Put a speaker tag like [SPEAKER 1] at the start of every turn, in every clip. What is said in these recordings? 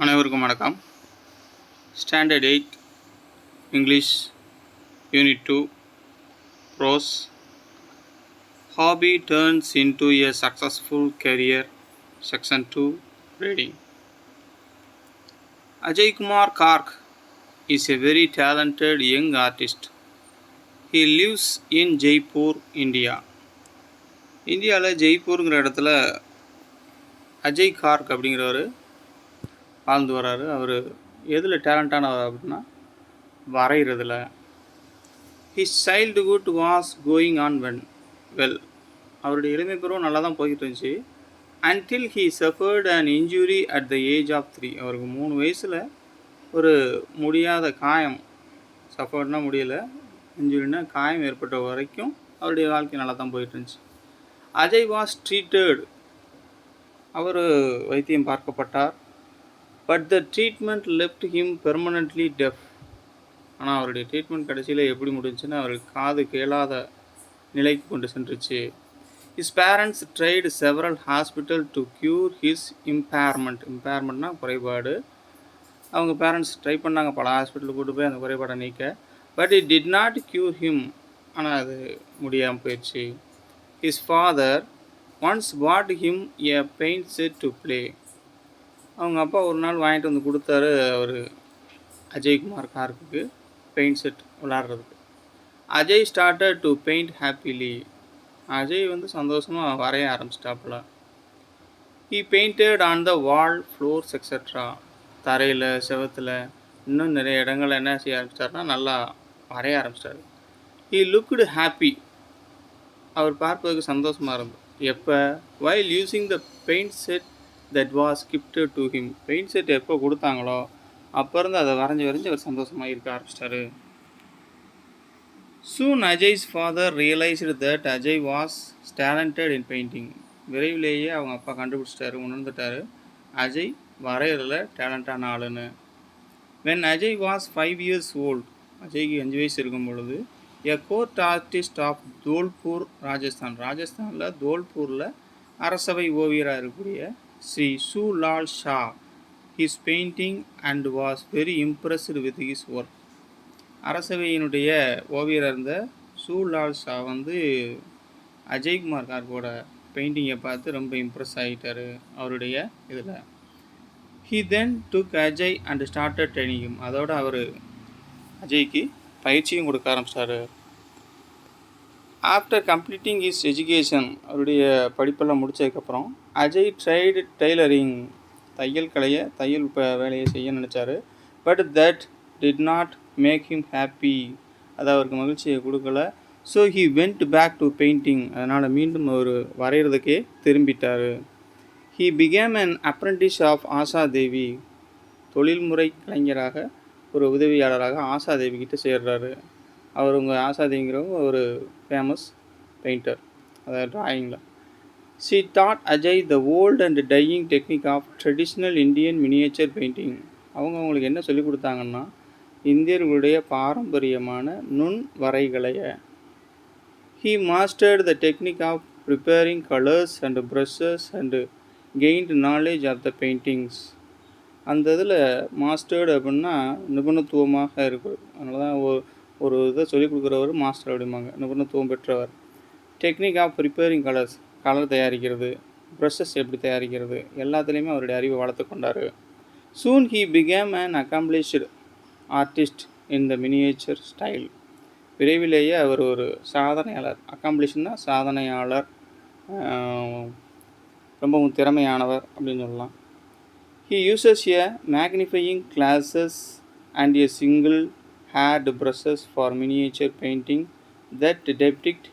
[SPEAKER 1] அனைவருக்கும் வணக்கம். Standard 8 English unit 2 prose. Hobby turns into a successful career. Section 2 reading. Ajay Kumar Garg is a very talented young artist. He lives in Jaipur, India. இந்தியாவில் ஜெய்ப்பூருங்கிற இடத்துல அஜய் கார்க் அப்படிங்கிறவர் வாழ்ந்து வர்றாரு. அவர் எதில் டேலண்டானவர் அப்படின்னா வரைகிறதுல. His childhood was going on well. அவருடைய இளமை பருவம் நல்லா தான் போய்கிட்டு இருந்துச்சு. Until he suffered an injury at the age of 3. அவருக்கு 3 வயசில் ஒரு முடியாத காயம், சஃபர்ட்னா முடியலை, இன்ஜுரினா காயம் ஏற்பட்ட வரைக்கும் அவருடைய வாழ்க்கை நல்லா தான் போயிட்டு இருந்துச்சு. Ajay was treated. அவர் வைத்தியம் பார்க்கப்பட்டார். But the treatment left him permanently deaf. ஆனால் அவருடைய ட்ரீட்மெண்ட் கடைசியில் எப்படி முடிஞ்சுன்னா அவருக்கு காது கேளாத நிலைக்கு கொண்டு சென்றுச்சு. His parents tried several hospital to cure his இம்பேர்மெண்ட்னா குறைபாடு. அவங்க பேரண்ட்ஸ் ட்ரை பண்ணாங்க, பல ஹாஸ்பிட்டலுக்கு கூட்டு போய் அந்த குறைபாடை நீக்க. But it did not cure him. ஆனால் அது முடியாமல் போயிடுச்சு. His father once bought him a paint set to play. அவங்க அப்பா ஒரு நாள் வாங்கிட்டு வந்து கொடுத்தாரு அவர் அஜய்குமார் கார்க்குக்கு பெயிண்ட் செட் விளாட்றதுக்கு. Ajay started to paint happily. Ajay வந்து சந்தோஷமாக வரைய ஆரம்பிச்சிட்டாப்புல. He painted on the wall, floors extra. தரையில், செவத்தில், இன்னும் நிறைய இடங்கள் என்ன செய்ய ஆரம்பிச்சிட்டாருன்னா நல்லா வரைய ஆரம்பிச்சிட்டாரு. He looked happy. அவர் பார்ப்பதற்கு சந்தோஷமாக இருந்தது. எப்போ? While using the paint set that was gifted to him. Paint set எப்போ கொடுத்தாங்களோ அப்போ இருந்து அதை வரைஞ்சி அவர் சந்தோஷமாக இருக்க ஆரம்பிச்சிட்டாரு. Soon Ajay's father realised that Ajay was talented in painting. விரைவிலேயே அவங்க அப்பா கண்டுபிடிச்சிட்டாரு, உணர்ந்துட்டார் அஜய் வரைகிறதுல டேலண்டான ஆளுன்னு. When Ajay was 5 years old, அஜய்க்கு 5 வயசு இருக்கும் பொழுது, a court artist of Dholpur, ராஜஸ்தானில் தோல்பூரில் அரசவை ஓவியராக இருக்கக்கூடிய Shri Chulal Shah his painting and was very impressed with his work. அரசவையினுடைய ஓவியராக இருந்த சூலால் ஷா வந்து அஜய்குமார் கார்க்கோட பெயிண்டிங்கை பார்த்து ரொம்ப இம்ப்ரெஸ் ஆகிட்டார் அவருடைய இதில். He then took Ajay and started training him. அதோட அவர் அஜய்க்கு பயிற்சியும் கொடுக்க ஆரம்பிச்சிட்டாரு. ஆஃப்டர் கம்ப்ளீட்டிங் ஹிஸ் எஜுகேஷன், அவருடைய படிப்பெல்லாம் முடித்ததுக்கப்புறம் அஜய் ட்ரைடு டெய்லரிங். தையல் வேலையை செய்ய நினச்சார். But that did not make him happy. அது அவருக்கு மகிழ்ச்சியை கொடுக்கல. So he went back to painting. அதனால் மீண்டும் அவர் வரைகிறதுக்கே திரும்பிட்டார். He became an apprentice of Asha Devi. தொழில்முறை கலைஞராக, ஒரு உதவியாளராக ஆஷா தேவி கிட்ட சேர்றாரு. அவருங்க ஆஷா தேவிங்கிறவங்க ஒரு ஃபேமஸ் பெயிண்டர், அதாவது டிராயிங்கில். She taught Ajay the old and dying technique of traditional Indian miniature painting. அவங்களுக்கு என்ன சொல்லிக் கொடுத்தாங்கன்னா இந்தியர்களுடைய பாரம்பரியமான நுண் வரைகலையை. He mastered the technique of preparing colours and brushes and gained knowledge of the paintings. அந்த இதில் மாஸ்டர்டு அப்படின்னா நிபுணத்துவமாக இருக்குது. அதனால தான் ஒரு இதை சொல்லிக் கொடுக்குறவர் மாஸ்டர் அப்படிம்பாங்க, நிபுணத்துவம் பெற்றவர். டெக்னிக் ஆஃப் ப்ரிப்பேரிங் கலர் தயாரிக்கிறது, ப்ரஷஸ் எப்படி தயாரிக்கிறது, எல்லாத்துலேயுமே அவருடைய அறிவை வளர்த்து கொண்டார். Soon he became an accomplished artist in the miniature style. விரைவிலேயே அவர் ஒரு சாதனையாளர். அக்காம்ப்ளிஷ்னா சாதனையாளர், ரொம்பவும் திறமையானவர் அப்படின்னு சொல்லலாம். He uses a magnifying glasses and a single haired brushes for miniature painting that depict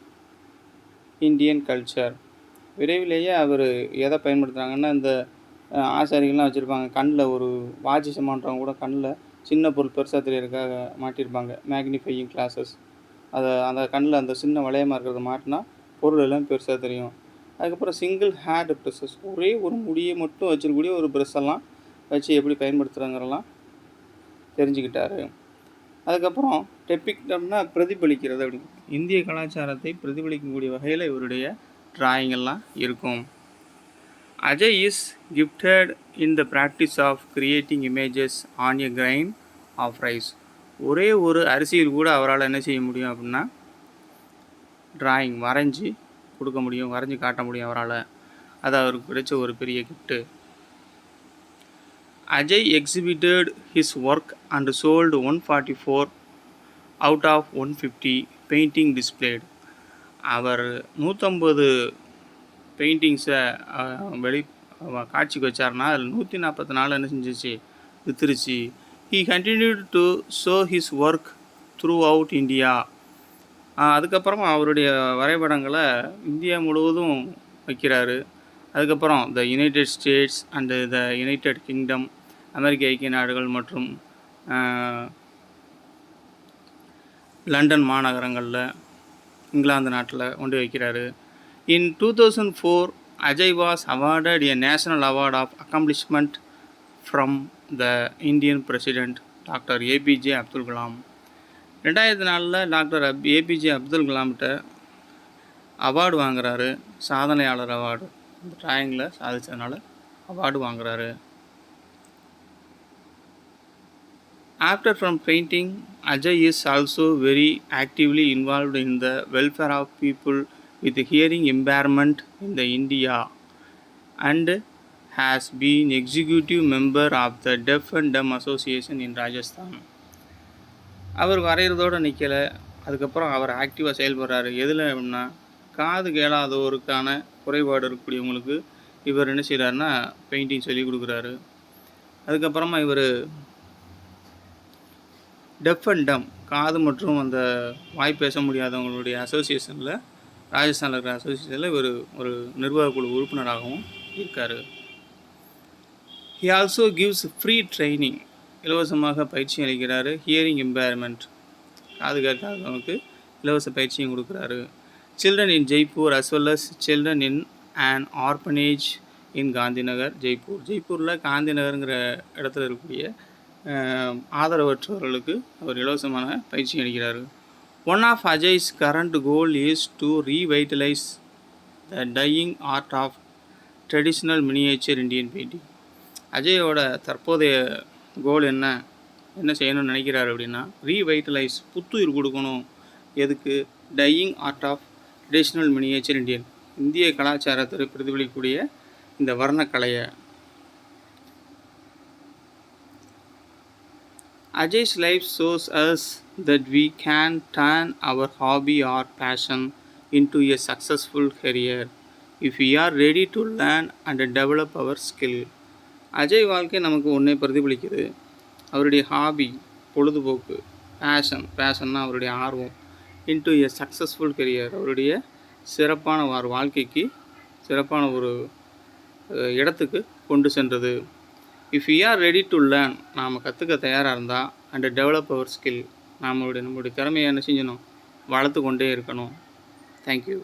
[SPEAKER 1] Indian culture. விரைவிலேயே அவர் எதை பயன்படுத்துகிறாங்கன்னா, இந்த ஆசாரிகள்லாம் வச்சுருப்பாங்க, கண்ணில் ஒரு வாட்சி சமான்றவங்க கூட கண்ணில் சின்ன பொருள் பெருசாக தெரியறதுக்காக மாட்டியிருப்பாங்க மேக்னிஃபையிங் கிளாஸஸ். அந்த கண்ணில் அந்த சின்ன வளையமாக இருக்கிறத மாட்டினா பொருள் எல்லாம் பெருசாக தெரியும். அதுக்கப்புறம் சிங்கிள் ஹேண்ட் ப்ரெஷஸ், ஒரே ஒரு முடியை மட்டும் வச்சுருக்கக்கூடிய ஒரு ப்ரெஷ்ஷெல்லாம் வச்சு எப்படி பயன்படுத்துகிறாங்கிறலாம் தெரிஞ்சுக்கிட்டாரு. அதுக்கப்புறம் டெபிக்டம்னா பிரதிபலிக்கிறது. அப்படி இந்திய கலாச்சாரத்தை பிரதிபலிக்கக்கூடிய வகையில் இவருடைய டிராயிங்கெல்லாம் இருக்கும். Ajay is gifted in the practice of creating images on a grain of rice. ஒரே ஒரு அரிசியில் கூட அவரால் என்ன செய்ய முடியும் அப்படின்னா டிராயிங் வரைஞ்சி கொடுக்க முடியும், வரைஞ்சி காட்ட முடியும் அவரால். அது அவருக்கு கிடைச்ச ஒரு பெரிய gift. Ajay exhibited his work and sold 144 out of 150 painting displayed. அவர் 150 பெயிண்டிங்ஸை காட்சிக்கு வச்சார்னா அதில் 144 என்ன செஞ்சிச்சு, வித்துருச்சு. He continued to show his work throughout India. அதுக்கப்புறமா அவருடைய வரைபடங்களை இந்தியா முழுவதும் வைக்கிறாரு. அதுக்கப்புறம் the United States and the United Kingdom, அமெரிக்க ஐக்கிய நாடுகள் மற்றும் லண்டன் மாநகரங்களில், இங்கிலாந்து நாட்டில் கொண்டு வைக்கிறாரு. In 2004, Ajay was awarded a National Award of Accomplishment from the Indian President Dr. APJ Abdul Kalam. 2004 doctor APJ Abdul கலாம்கிட்ட அவார்டு வாங்குறாரு, சாதனையாளர் அவார்டு. இந்த டிராயிங்கில் சாதித்ததுனால அவார்டு வாங்குறாரு. After from painting, Ajay is also very actively involved in the welfare of people with hearing impairment in the India and has been executive member of the Deaf and Dumb Association in Rajasthan. அவர் வரைகிறதோடு நிற்கலை. அதுக்கப்புறம் அவர் ஆக்டிவாக செயல்படுறாரு. எதில் அப்படின்னா காது கேளாதோருக்கான குறைபாடு இருக்கக்கூடியவங்களுக்கு இவர் என்ன செய்கிறாருன்னா பெயிண்டிங் சொல்லி கொடுக்குறாரு. அதுக்கப்புறமா இவர் டெஃப் அண்ட் டம், காது மற்றும் அந்த வாய் பேச முடியாதவங்களுடைய அசோசியேஷனில், ராஜஸ்தானில் இருக்கிற அசோசியேஷனில் இவர் ஒரு நிர்வாக குழு உறுப்பினராகவும் இருக்கார். He also gives free training, இலவசமாக பயிற்சி அளிக்கிறாரு. ஹியரிங் இம்பேர்மெண்ட், காது கேட்காதவங்களுக்கு இலவச பயிற்சியும் கொடுக்குறாரு. Children in Jaipur as well as children in an orphanage in Gandhinagar, Jaipur. ஜெய்ப்பூரில் காந்திநகருங்கிற இடத்துல இருக்கக்கூடிய ஆதரவற்றவர்களுக்கு அவர் இலவசமான பயிற்சி அளிக்கிறார். One of Ajay's current goal is to revitalize the dying art of traditional miniature Indian painting. அஜயோட தற்போதைய கோல் என்ன செய்யணும்னு நினைக்கிறாரு அப்படின்னா ரீவைட்டலைஸ், புத்துயிர் கொடுக்கணும். எதுக்கு? Dying art of traditional miniature இந்திய கலாச்சாரத்தை பிரதிபலிக்கக்கூடிய இந்த வர்ணக்கலையை. Ajay's life shows us that we can turn our hobby or passion into a successful career if we are ready to learn and develop our skill. Ajay வாழ்க்கை நமக்கு ஒன்றே பிரதிபலிக்குது. அவருடைய hobby, பொழுதுபோக்கு, பேஷன்னா அவருடைய ஆர்வம், இன்டு எ சக்ஸஸ்ஃபுல் கெரியர், அவருடைய சிறப்பான வாழ்க்கைக்கு சிறப்பான ஒரு இடத்துக்கு கொண்டு சென்றது. If you are ready to learn, நாம் கற்றுக்க தயாராக இருந்தால், அண்ட் டெவலப் அவர் ஸ்கில், நம்மளுடைய திறமையை என்ன செஞ்சணும், வளர்த்து கொண்டே இருக்கணும். தேங்க்யூ.